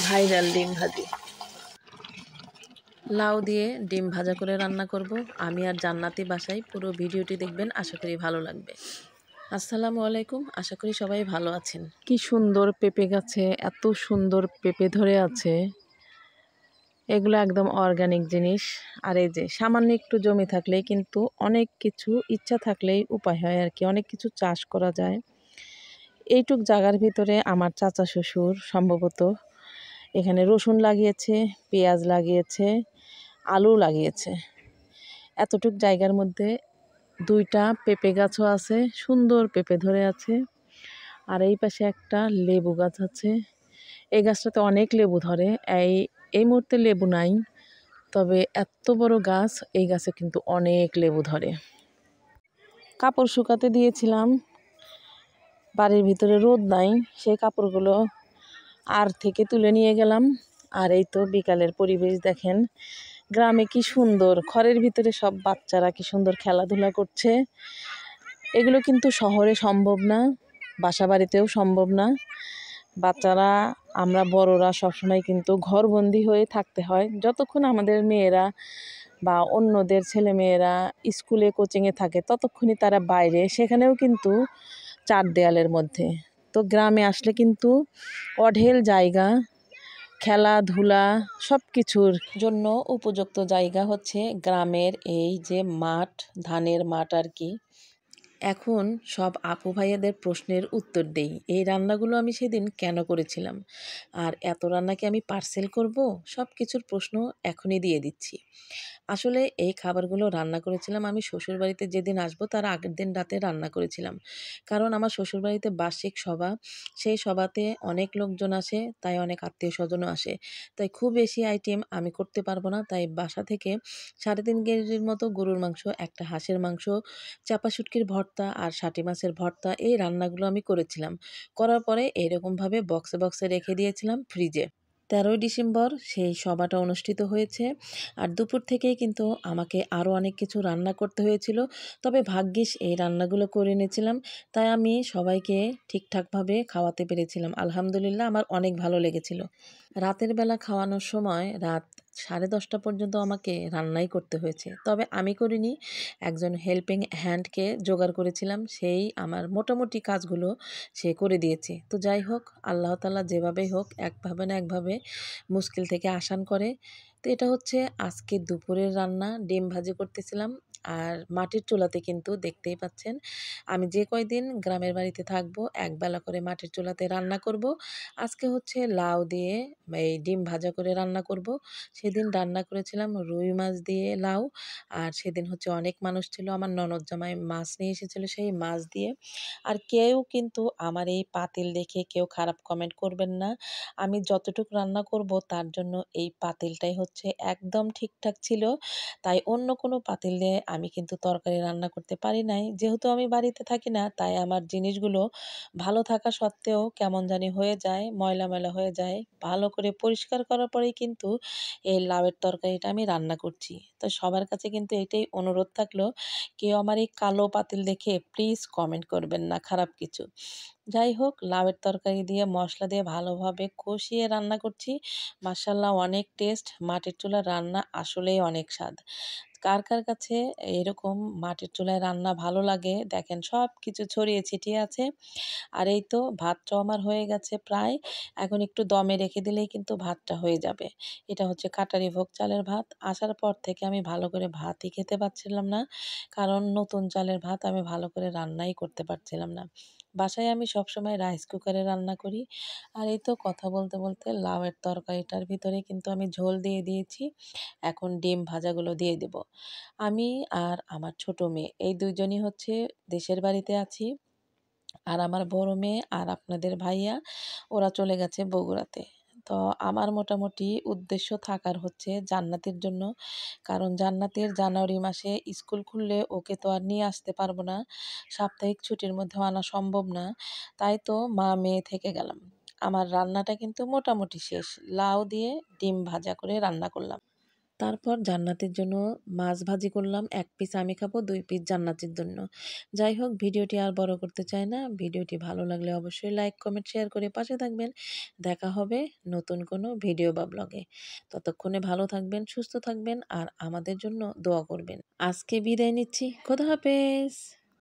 Viral ডিম ভাজি। লাউ দিয়ে ডিম ভাজা করে রান্না করব আমি আর জান্নাতি বাসায়। পুরো ভিডিওটি দেখবেন, আশা করি ভালো লাগবে। আসসালামু আলাইকুম, আশা করি সবাই ভালো আছেন। কি সুন্দর পেঁপে গাছে এত সুন্দর পেঁপে ধরে আছে, এগুলো একদম অর্গানিক জিনিস। আর এই যে সামান্য একটু জমি থাকলেই কিন্তু অনেক কিছু, ইচ্ছা থাকলেই উপায় হয় আর কি, অনেক কিছু চাষ করা যায়। এইটুক জায়গার ভিতরে আমার চাচা শ্বশুর সম্ভবত এখানে রসুন লাগিয়েছে, পেঁয়াজ লাগিয়েছে, আলু লাগিয়েছে। এতটুক জায়গার মধ্যে দুইটা পেঁপে গাছও আছে, সুন্দর পেঁপে ধরে আছে। আর এই পাশে একটা লেবু গাছ আছে, এই গাছটাতে অনেক লেবু ধরে। এই মুহূর্তে লেবু নাই, তবে এত বড় গাছ, এই গাছে কিন্তু অনেক লেবু ধরে। কাপড় শুকাতে দিয়েছিলাম, বাড়ির ভিতরে রোদ নাই, সেই কাপড়গুলো আর থেকে তুলে নিয়ে গেলাম। আর এই তো বিকালের পরিবেশ দেখেন, গ্রামে কি সুন্দর, ঘরের ভিতরে সব বাচ্চারা কি সুন্দর খেলাধুলা করছে। এগুলো কিন্তু শহরে সম্ভব না, বাসা বাড়িতেও সম্ভব না। বাচ্চারা, আমরা বড়রা সবসময় কিন্তু ঘরবন্দি হয়ে থাকতে হয়। যতক্ষণ আমাদের মেয়েরা বা অন্যদের ছেলে মেয়েরা স্কুলে কোচিংয়ে থাকে, ততক্ষণই তারা বাইরে, সেখানেও কিন্তু চার দেয়ালের মধ্যে। তো গ্রামে আসলে কিন্তু অঢেল জায়গা, খেলাধুলা সব কিছুর জন্য উপযুক্ত জায়গা হচ্ছে গ্রামের এই যে মাঠ, ধানের মাঠ আর কি। এখন সব আপু ভাইয়াদের প্রশ্নের উত্তর দেই, এই রান্নাগুলো আমি সেদিন কেন করেছিলাম, আর এত রান্না কি আমি পার্সেল করব, সব কিছুর প্রশ্ন এখনই দিয়ে দিচ্ছি। আসলে এই খাবারগুলো রান্না করেছিলাম আমি শ্বশুরবাড়িতে যেদিন আসবো তার আগের দিন রাতে রান্না করেছিলাম। কারণ আমার শ্বশুরবাড়িতে বার্ষিক সভা, সেই সভাতে অনেক লোকজন আসে, তাই অনেক আত্মীয় স্বজনও আসে। তাই খুব বেশি আইটেম আমি করতে পারবো না, তাই বাসা থেকে 3.5 কেজির মতো গরুর মাংস, একটা হাঁসের মাংস, চাপা শুটকির ভর্তা আর শাটি মাছের ভর্তা, এই রান্নাগুলো আমি করেছিলাম। করার পরে এরকমভাবে বক্সে বক্সে রেখে দিয়েছিলাম ফ্রিজে। 13ই ডিসেম্বর সেই সভাটা অনুষ্ঠিত হয়েছে। আর দুপুর থেকেই কিন্তু আমাকে আরও অনেক কিছু রান্না করতে হয়েছিল, তবে ভাগ্যিস এই রান্নাগুলো করে নিয়েছিলাম, তাই আমি সবাইকে ঠিকঠাকভাবে খাওয়াতে পেরেছিলাম। আলহামদুলিল্লাহ, আমার অনেক ভালো লেগেছিল। রাতের বেলা খাওয়ানোর সময় রাত 10:30 পর্যন্ত আমাকে রান্নাই করতে হয়েছে, তবে আমি করিনি, একজন হেল্পিং হ্যান্ডকে জোগাড় করেছিলাম, সেই আমার মোটামুটি কাজগুলো সে করে দিয়েছে। তো যাই হোক, আল্লাহ তাআলা যেভাবেই হোক একভাবে না একভাবে মুশকিল থেকে আসান করে। তো এটা হচ্ছে আজকে দুপুরের রান্না, ডিম ভাজি করতেছিলাম। আর মাটির চুলাতে কিন্তু দেখতেই পাচ্ছেন, আমি যে কয়দিন গ্রামের বাড়িতে থাকবো একবেলা করে মাটির চুলাতে রান্না করব। আজকে হচ্ছে লাউ দিয়ে এই ডিম ভাজা করে রান্না করব। সেদিন রান্না করেছিলাম রুই মাছ দিয়ে লাউ। আর সেদিন হচ্ছে অনেক মানুষ ছিল, আমার ননদ জামাই মাছ নিয়ে এসেছিল, সেই মাছ দিয়ে। আর কেউ কিন্তু আমার এই পাতিল দেখে কেউ খারাপ কমেন্ট করবেন না। আমি যতটুকু রান্না করব তার জন্য এই পাতিলটাই হচ্ছে একদম ঠিকঠাক ছিল। তাই অন্য কোনো পাতিল দিয়ে আমি কিন্তু তরকারি রান্না করতে পারি নাই। যেহেতু আমি বাড়িতে থাকি না, তাই আমার জিনিসগুলো ভালো থাকা সত্ত্বেও কেমন জানি হয়ে যায়, ময়লা ময়লা হয়ে যায়। ভালো করে পরিষ্কার করার পরেই কিন্তু এই লাউয়ের তরকারিটা আমি রান্না করছি। তো সবার কাছে কিন্তু এটাই অনুরোধ থাকলো, কেউ আমার এই কালো পাতিল দেখে প্লিজ কমেন্ট করবেন না খারাপ কিছু। যাই হোক, লাউয়ের তরকারি দিয়ে মশলা দিয়ে ভালোভাবে কষিয়ে রান্না করছি। মাশাআল্লাহ, অনেক টেস্ট। মাটির চুলার রান্না আসলেই অনেক স্বাদ। কার কার কাছে এরকম মাটির চুলায় রান্না ভালো লাগে দেখেন, সব কিছু ছড়িয়ে ছিটিয়ে আছে। আর এই তো ভাতটাও আমার হয়ে গেছে প্রায়। এখন একটু দমে রেখে দিলেই কিন্তু ভাতটা হয়ে যাবে। এটা হচ্ছে কাটারি ভোগ চালের ভাত। আসার পর থেকে আমি ভালো করে ভাতই খেতে পারছিলাম না। কারণ নতুন চালের ভাত আমি ভালো করে রান্নাই করতে পারছিলাম না। বাসায় আমি সবসময় রাইস কুকারে রান্না করি। আর এই তো কথা বলতে বলতে লাউয়ের তরকারিটার ভিতরে কিন্তু আমি ঝোল দিয়ে দিয়েছি। এখন ডিম ভাজাগুলো দিয়ে দেব। আমি আর আমার ছোট মেয়ে, এই 2 জনই হচ্ছে দেশের বাড়িতে আছি। আর আমার বড় মেয়ে আর আপনাদের ভাইয়া, ওরা চলে গেছে বগুড়াতে। তো আমার মোটামুটি উদ্দেশ্য থাকার হচ্ছে জান্নাতের জন্য। কারণ জান্নাতের জানুয়ারি মাসে স্কুল খুললে ওকে তো আর নিয়ে আসতে পারবো না। সাপ্তাহিক ছুটির মধ্যেও আনা সম্ভব না। তাই তো মা মেয়ে থেকে গেলাম। আমার রান্নাটা কিন্তু মোটামুটি শেষ। লাউ দিয়ে ডিম ভাজা করে রান্না করলাম। তারপর জান্নাতের জন্য মাছ ভাজি করলাম, 1 পিস আমি খাবো, 2 পিস জান্নাতের জন্য। যাই হোক, ভিডিওটি আর বড় করতে চাই না। ভিডিওটি ভালো লাগলে অবশ্যই লাইক, কমেন্ট, শেয়ার করে পাশে থাকবেন। দেখা হবে নতুন কোনো ভিডিও বা ব্লগে। ততক্ষণে ভালো থাকবেন, সুস্থ থাকবেন আর আমাদের জন্য দোয়া করবেন। আজকে বিদায় নিচ্ছি। খোদা হাফেজ।